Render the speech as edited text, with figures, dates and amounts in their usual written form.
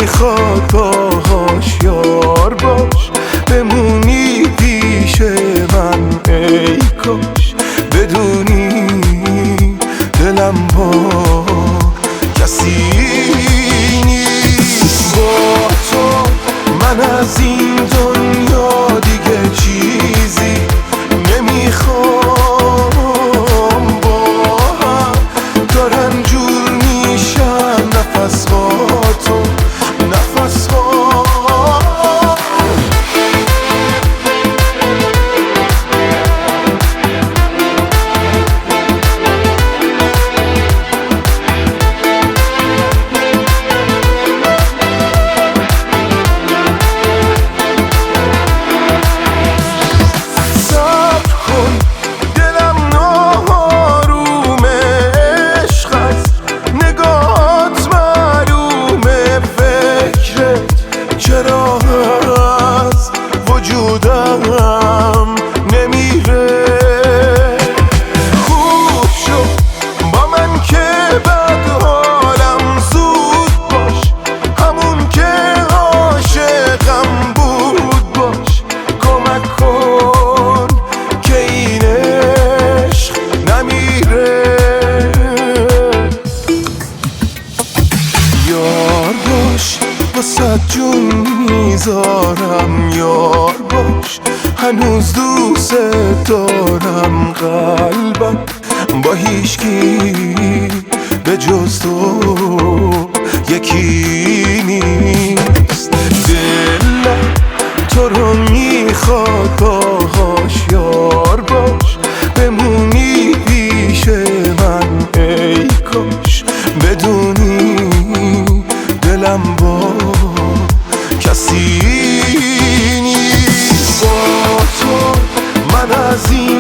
میخواد باهاش یار باش، بمونی پیش من ای کاش، بدونی دلم با کسی نیست. با تو من از این دنیا دیگه چیزی نمیخوام، با هم دارن جور میشن نفس با تو نفس با. چرا از وجودم نمیره؟ خوب شد با من که بد حالم زود باش، همون که عاشقم بود باش، کمک کن که این عشق نمیره. یار باش واسه جون میذارم، یار باش هنوز دوست دارم، قلبم با هیچکی به جز تو یکی نیست. دلم تو رو میخواد باهاش یار باش، بمونی پیش من ای کاش، بدونی دلم با کسی نیست. با تو من از این